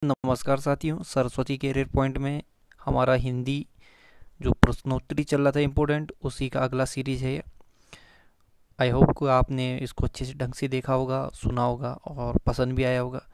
नमस्कार साथियों, Saraswati career point में हमारा हिंदी जो प्रश्नोत्तरी चल रहा था इम्पोर्टेंट, उसी का अगला सीरीज है। आई होप को आपने इसको अच्छे से ढंग से देखा होगा, सुना होगा और पसंद भी आया होगा।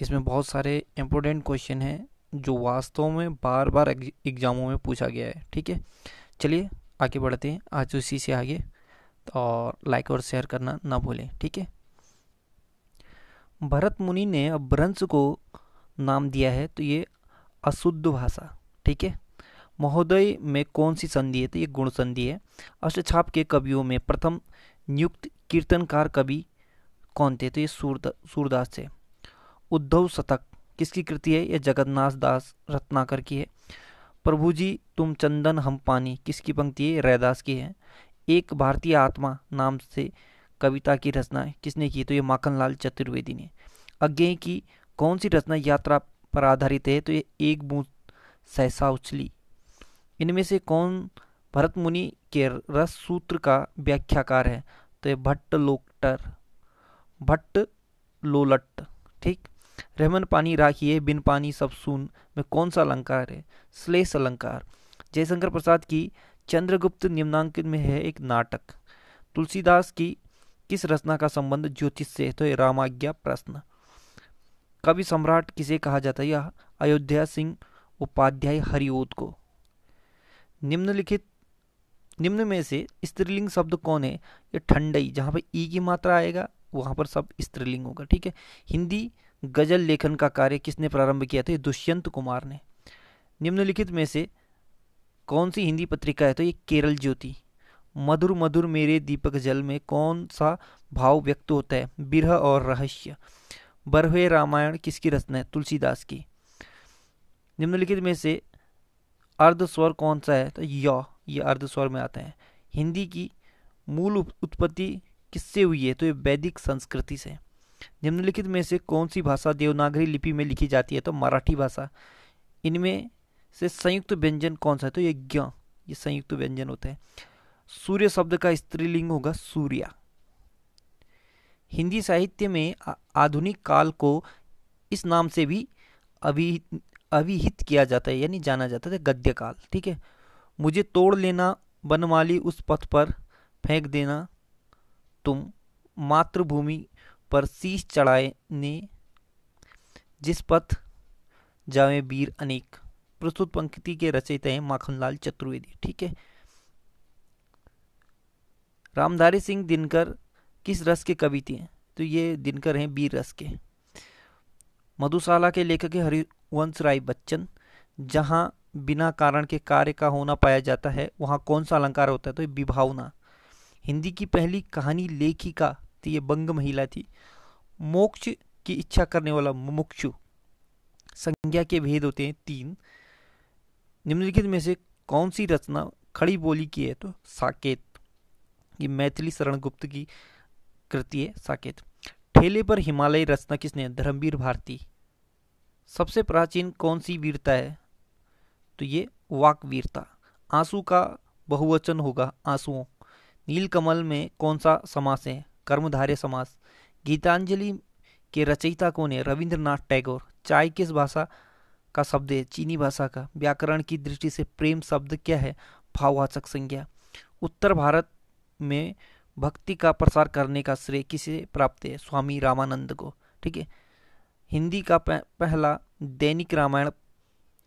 इसमें बहुत सारे इम्पोर्टेंट क्वेश्चन हैं जो वास्तव में बार बार एग्जामों में पूछा गया है। ठीक है, चलिए आगे बढ़ते हैं आज उसी से आगे। और लाइक और शेयर करना ना भूलें। ठीक है, भरत मुनि ने अपभ्रंश को नाम दिया है, तो ये अशुद्ध भाषा। ठीक है, महोदय में कौन सी संधि है, तो ये गुण संधि है। अष्टछाप के कवियों में प्रथम नियुक्त कीर्तनकार कवि कौन थे, तो ये सूरदास थे। उद्धव शतक किसकी कृति है, ये जगन्नाथ दास रत्नाकर की है। प्रभु जी तुम चंदन हम पानी किसकी पंक्ति है, रैदास की है। एक भारतीय आत्मा नाम से कविता की रचना किसने की, तो ये माखनलाल चतुर्वेदी ने। अज्ञेय की कौन सी रचना यात्रा पर आधारित है, तो ये एक बूंद सहसा उछली। इनमें से कौन भरत मुनि के रस सूत्र का व्याख्याकार है, तो ये भट्ट लोलट। ठीक, रहमन पानी राखिए बिन पानी सब सून में कौन सा अलंकार है, श्लेष अलंकार। जयशंकर प्रसाद की चंद्रगुप्त निम्नांकित में है एक नाटक। तुलसीदास की किस रचना का संबंध ज्योतिष से है, तो ये रामाज्ञा प्रश्न। कवि सम्राट किसे कहा जाता है, यह अयोध्या सिंह उपाध्याय हरिओत को। निम्नलिखित निम्न में से स्त्रीलिंग शब्द कौन है, ये ठंडई। जहाँ पर ई की मात्रा आएगा वहाँ पर सब स्त्रीलिंग होगा। ठीक है, हिंदी गजल लेखन का कार्य किसने प्रारंभ किया था, ये दुष्यंत कुमार ने। निम्नलिखित में से कौन सी हिंदी पत्रिका है, तो ये केरल ज्योति। मधुर मधुर मेरे दीपक जल में कौन सा भाव व्यक्त होता है, बिरह और रहस्य। बरहे रामायण किसकी रचना है, तुलसीदास की। निम्नलिखित में से अर्ध स्वर कौन सा है, तो ये अर्ध स्वर में आता है। हिंदी की मूल उत्पत्ति किससे हुई है, तो ये वैदिक संस्कृति से। निम्नलिखित में से कौन सी भाषा देवनागरी लिपि में लिखी जाती है, तो मराठी भाषा। इनमें से संयुक्त व्यंजन कौन सा है, तो ये ज्ञ, ये संयुक्त व्यंजन होता है। सूर्य शब्द का स्त्रीलिंग होगा सूर्या। हिंदी साहित्य में आधुनिक काल को इस नाम से भी अभी अभिहित किया जाता है, यानी जाना जाता है, गद्य काल। ठीक है, मुझे तोड़ लेना बनमाली उस पथ पर फेंक देना तुम, मातृभूमि पर शीश चढ़ाए ने जिस पथ जावे वीर अनेक। प्रस्तुत पंक्ति के रचयिता हैं माखनलाल चतुर्वेदी। ठीक है, रामधारी सिंह दिनकर किस रस के कवि थे, तो ये दिनकर हैं वीर रस के। मधुशाला के लेखक है हरिवंश राय बच्चन। जहाँ बिना कारण के कार्य का होना पाया जाता है वहाँ कौन सा अलंकार होता है, तो ये विभावना। हिंदी की पहली कहानी लेखिका थी, ये बंग महिला थी। मोक्ष की इच्छा करने वाला मुमुक्षु। संज्ञा के भेद होते हैं तीन। निम्नलिखित में से कौन सी रचना खड़ी बोली की है, तो साकेत। ये मैथिली शरण गुप्त की कृति है साकेत। ठेले पर हिमालय रचना किसने, धर्मवीर भारती। सबसे प्राचीन कौन सी वीरता है, तो ये वाक वीरता। आंसू का बहुवचन होगा आंसुओं। नीलकमल में कौन सा समास है, कर्मधारय समास। गीतांजलि के रचयिता कौन है, रविंद्रनाथ टैगोर। चाय किस भाषा का शब्द है, चीनी भाषा का। व्याकरण की दृष्टि से प्रेम शब्द क्या है, भाववाचक संज्ञा। उत्तर भारत में भक्ति का प्रसार करने का श्रेय किसे प्राप्त है, स्वामी रामानंद को। ठीक है, हिंदी का पहला दैनिक रामायण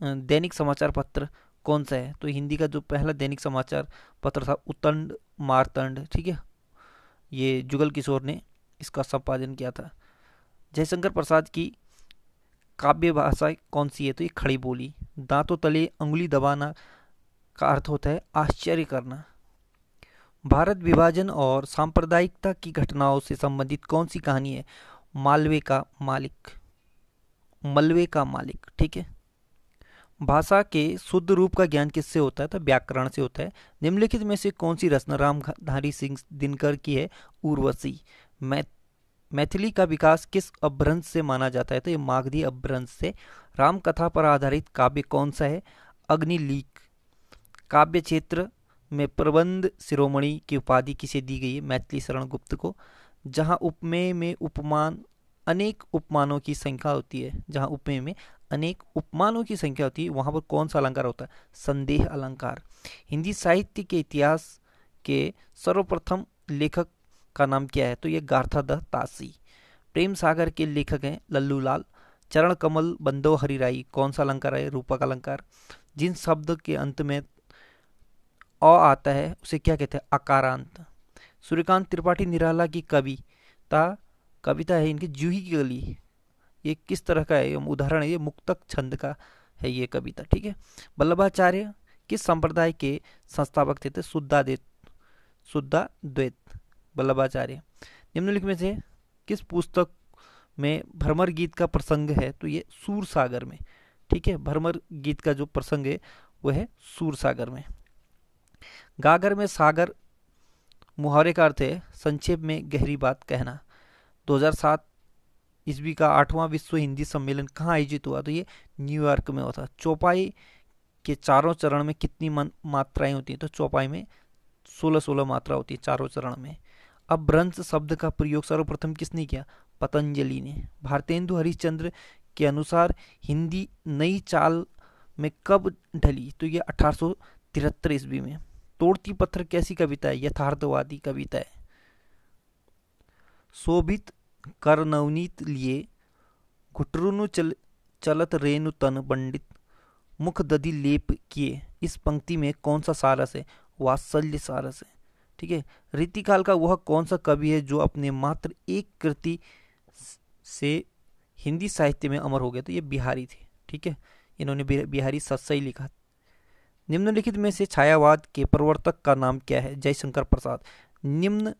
दैनिक समाचार पत्र कौन सा है, तो हिंदी का जो पहला दैनिक समाचार पत्र था उतंड मारतंड। ठीक है, ये जुगल किशोर ने इसका संपादन किया था। जयशंकर प्रसाद की काव्य भाषा कौन सी है, तो ये खड़ी बोली। दांतों तले अंगुली दबाना का अर्थ होता है आश्चर्य करना। भारत विभाजन और सांप्रदायिकता की घटनाओं से संबंधित कौन सी कहानी है, मालवे का मालिक। मलबे का मालिक। ठीक है, भाषा के शुद्ध रूप का ज्ञान किससे होता है, तो व्याकरण से होता है। निम्नलिखित में से कौन सी रचना रामधारी सिंह दिनकर की है, उर्वशी। मैथिली का विकास किस अपभ्रंश से माना जाता है, तो ये मागधी अपभ्रंश से। राम कथा पर आधारित काव्य कौन सा है, अग्निलीक। काव्य क्षेत्र में प्रबंध शिरोमणि की उपाधि किसे दी गई है, मैथिली शरण गुप्त को। जहाँ उपमेय में उपमान अनेक उपमानों की संख्या होती है, जहाँ उपमेय में अनेक उपमानों की संख्या होती है, वहाँ पर कौन सा अलंकार होता है? संदेह अलंकार। हिंदी साहित्य के इतिहास के सर्वप्रथम लेखक का नाम क्या है? तो ये गार्थादत्त तासी। प्रेम सागर के लेखक हैं लल्लू लाल। चरण कमल बंदो हरिराई कौन सा अलंकार है? रूपक अलंकार। जिन शब्द के अंत में अ आता है उसे क्या कहते हैं? अकारांत। सूर्यकांत त्रिपाठी निराला की कविता है इनकी जूही की गली। ये किस तरह का है? उदाहरण है, ये मुक्तक छंद का है ये कविता, ठीक है। वल्लभाचार्य किस संप्रदाय के संस्थापक थे? तो शुद्धाद्वैत वल्लभाचार्य। निम्नलिखित में से किस पुस्तक में भ्रमर गीत का प्रसंग है? तो ये सूर सागर में, ठीक है। भ्रमर गीत का जो प्रसंग है वह है सूर सागर में। गागर में सागर मुहावरे का अर्थ है संक्षेप में गहरी बात कहना। 2007 ईस्वी का 8वां विश्व हिंदी सम्मेलन कहाँ आयोजित हुआ? तो ये न्यूयॉर्क में हुआ था। चौपाई के चारों चरण में कितनी मात्राएं होती हैं? तो चौपाई में 16-16 मात्रा होती है चारों चरण में। अब भ्रंश शब्द का प्रयोग सर्वप्रथम किसने किया? पतंजलि ने। भारतेंदु हरिश्चंद्र के अनुसार हिंदी नई चाल में कब ढली? तो ये 1873 ईस्वी में। तोड़ती पत्थर कैसी कविता है? यथार्थवादी कविता है। शोभित कर नवनीत लिए घुटरुनु चलत रेनु तन पंडित मुख दधि लेप किए, इस पंक्ति में कौन सा सारस है? वात्सल्य सारस है, ठीक है। रीतिकाल का वह कौन सा कवि है जो अपने मात्र एक कृति से हिंदी साहित्य में अमर हो गया? तो ये बिहारी थे, ठीक है। इन्होंने बिहारी सत्सई लिखा। निम्नलिखित में से छायावाद के प्रवर्तक का नाम क्या है? जयशंकर प्रसाद। निम्न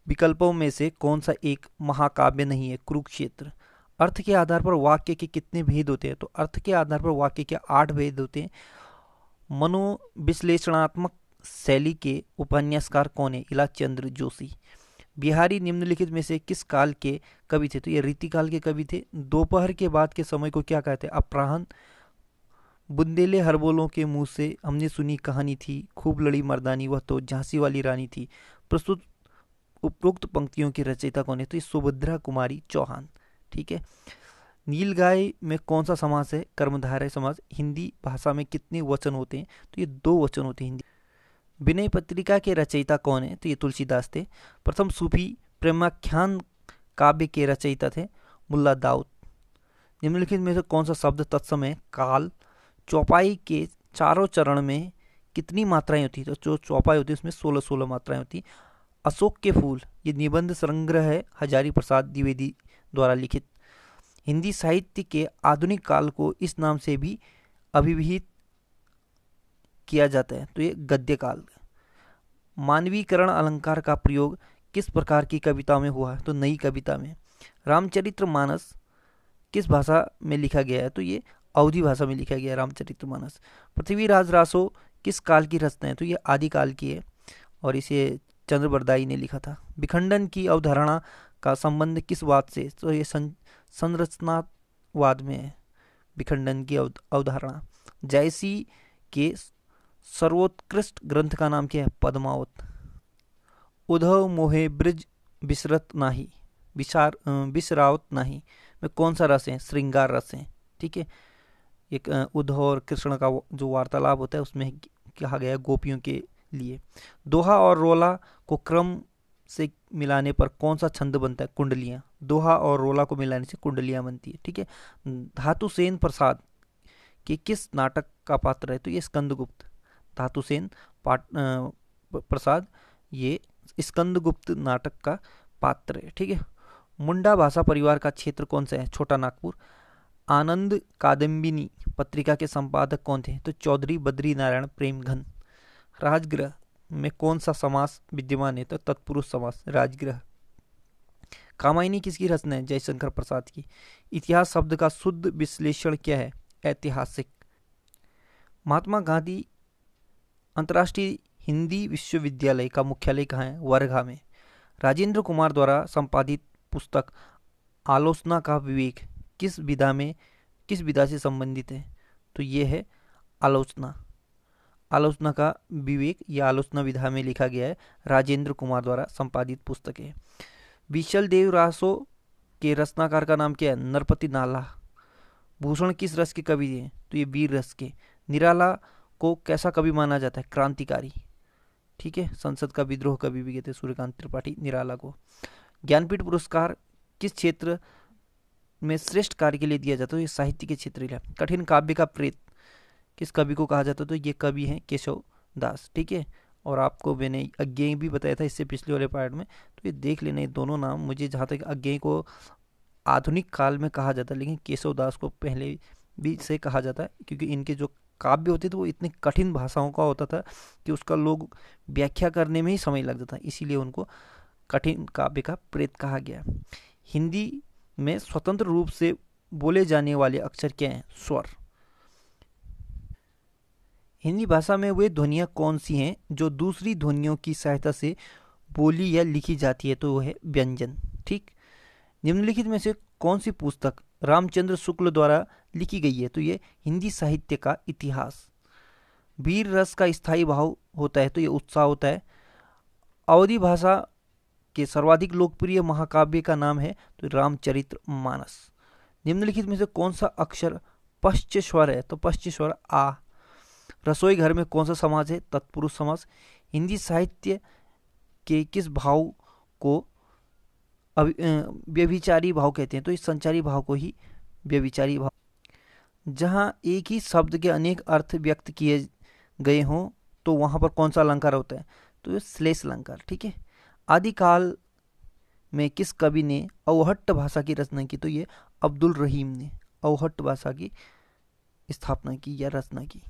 विकल्पों में से कौन सा एक महाकाव्य नहीं है? कुरुक्षेत्र। अर्थ के आधार पर वाक्य के कितने भेद होते हैं? तो अर्थ के आधार पर वाक्य के 8 भेद होते हैं। मनोविश्लेषणात्मक शैली के उपन्यासकार कौन है? इलाचंद्र जोशी। बिहारी निम्नलिखित में से किस काल के कवि थे? तो ये रीतिकाल के कवि थे। दोपहर के बाद के समय को क्या कहते हैं? अपराह्न। बुंदेले हरबोलों के मुंह से हमने सुनी कहानी थी, खूब लड़ी मर्दानी वह तो झांसी वाली रानी थी। प्रस्तुत उपरोक्त पंक्तियों की रचयिता कौन है? तो ये सुभद्रा कुमारी चौहान, ठीक है। नीलगाय में कौन सा समास है? कर्मधारय समास। हिंदी भाषा में कितने वचन होते हैं? तो ये 2 वचन होते हैं हिंदी। विनय पत्रिका के रचयिता कौन है? तो ये तुलसीदास थे। प्रथम सूफी प्रेमाख्यान काव्य के रचयिता थे मुल्ला दाऊद। निम्नलिखित में से कौन सा शब्द तत्सम है? काल। चौपाई के चारों चरण में कितनी मात्राएं होती? तो जो चौपाई होती है उसमें 16-16 मात्राएं होती। अशोक के फूल ये निबंध संग्रह है हजारी प्रसाद द्विवेदी द्वारा लिखित। हिंदी साहित्य के आधुनिक काल को इस नाम से भी अभिहित किया जाता है, तो ये गद्य काल। मानवीकरण अलंकार का प्रयोग किस प्रकार की कविता में हुआ है? तो नई कविता में। रामचरितमानस किस भाषा में लिखा गया है? तो ये अवधी भाषा में लिखा गया है रामचरितमानस। पृथ्वीराज रासो किस काल की रचना है? तो ये आदिकाल की है और इसे चंद्रबरदाई ने लिखा था। विखंडन की अवधारणा का संबंध किस वाद से? तो ये संरचनावाद में है विखंडन की अवधारणा। जायसी के सर्वोत्कृष्ट ग्रंथ का नाम क्या है? पद्मावत। उद्धव मोहे ब्रिज विसरत नाही विसरावत नाही में कौन सा रस है? श्रृंगार रस है, ठीक है। एक उद्धव और कृष्ण का जो वार्तालाप होता है उसमें कहा गया गोपियों के लिए। दोहा और रोला को क्रम से मिलाने पर कौन सा छंद बनता है? कुंडलियां। दोहा और रोला को मिलाने से कुंडलियां बनती है, ठीक है। धातुसेन प्रसाद के किस नाटक का पात्र है? तो ये स्कंदगुप्त। धातुसेन प्रसाद ये स्कंदगुप्त नाटक का पात्र है, ठीक है। मुंडा भाषा परिवार का क्षेत्र कौन सा है? छोटा नागपुर। आनंद कादम्बिनी पत्रिका के संपादक कौन थे? तो चौधरी बद्री नारायण प्रेमघन। राजगृह में कौन सा समास विद्यमान है? तो तत्पुरुष समास राजगृह। कामायनी किसकी रचना है? जयशंकर प्रसाद की। इतिहास शब्द का शुद्ध विश्लेषण क्या है? ऐतिहासिक। महात्मा गांधी अंतर्राष्ट्रीय हिंदी विश्वविद्यालय का मुख्यालय कहाँ है? वर्धा में। राजेंद्र कुमार द्वारा संपादित पुस्तक आलोचना का विवेक किस विधा से संबंधित है? तो ये है आलोचना का विवेक, यह आलोचना विधा में लिखा गया है। राजेंद्र कुमार द्वारा संपादित पुस्तक है। विशल देव रासो के रचनाकार का नाम क्या है? नरपति नाला। भूषण किस रस के कवि हैं? तो ये वीर रस के। निराला को कैसा कवि माना जाता है? क्रांतिकारी। ठीक है, संसद का विद्रोह कवि भी कहते हैं सूर्यकांत त्रिपाठी निराला को। ज्ञानपीठ पुरस्कार किस क्षेत्र में श्रेष्ठ कार्य के लिए दिया जाता है? ये साहित्य के क्षेत्र में। कठिन काव्य का प्रेत किस कवि को कहा जाता है? तो ये कवि हैं केशव दास। ठीक है, और आपको मैंने अज्ञेय भी बताया था इससे पिछले वाले पार्ट में, तो ये देख लेना ये दोनों नाम। मुझे जहाँ तक अज्ञेय को आधुनिक काल में कहा जाता है, लेकिन केशव दास को पहले भी से कहा जाता है, क्योंकि इनके जो काव्य होते थे वो इतनी कठिन भाषाओं का होता था कि उसका लोग व्याख्या करने में ही समय लग जाता, इसीलिए उनको कठिन काव्य का प्रेत कहा गया। हिंदी में स्वतंत्र रूप से बोले जाने वाले अक्षर क्या हैं? स्वर। हिंदी भाषा में वे ध्वनियाँ कौन सी हैं जो दूसरी ध्वनियों की सहायता से बोली या लिखी जाती है? तो वो है व्यंजन। ठीक। निम्नलिखित में से कौन सी पुस्तक रामचंद्र शुक्ल द्वारा लिखी गई है? तो ये हिंदी साहित्य का इतिहास। वीर रस का स्थायी भाव होता है, तो ये उत्साह होता है। अवधी भाषा के सर्वाधिक लोकप्रिय महाकाव्य का नाम है तो रामचरितमानस। निम्नलिखित में से कौन सा अक्षर पश्च स्वर है? तो पश्च स्वर आ। रसोई घर में कौन सा समाज है? तत्पुरुष समाज। हिंदी साहित्य के किस भाव को व्यभिचारी भाव कहते हैं? तो इस संचारी भाव को ही व्यभिचारी भाव। जहाँ एक ही शब्द के अनेक अर्थ व्यक्त किए गए हों तो वहाँ पर कौन सा अलंकार होता है? तो ये श्लेष अलंकार। ठीक है। आदिकाल में किस कवि ने अवहट्ट भाषा की रचना की? तो ये अब्दुल रहीम ने अवहट्ट भाषा की स्थापना की या रचना की।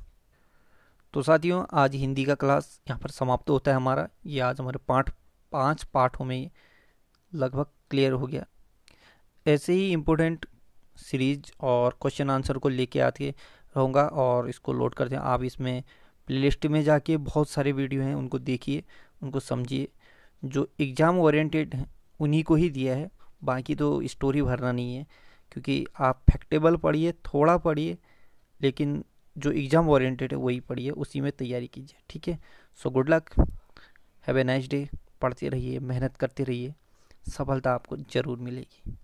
तो साथियों, आज हिंदी का क्लास यहाँ पर समाप्त होता है हमारा। ये आज हमारे 5 पाठों में लगभग क्लियर हो गया। ऐसे ही इम्पोर्टेंट सीरीज और क्वेश्चन आंसर को लेके आते रहूँगा और इसको लोड करते हैं। आप इसमें प्लेलिस्ट में जाके बहुत सारे वीडियो हैं, उनको देखिए, उनको समझिए। जो एग्ज़ाम ओरिएंटेड हैं उन्हीं को ही दिया है, बाकी तो स्टोरी भरना नहीं है, क्योंकि आप फैक्टेबल पढ़िए, थोड़ा पढ़िए, लेकिन जो एग्ज़ाम ओरिएंटेड है वही पढ़िए, उसी में तैयारी कीजिए। ठीक है। So good luck, have a nice day. पढ़ते रहिए, मेहनत करते रहिए, सफलता आपको ज़रूर मिलेगी।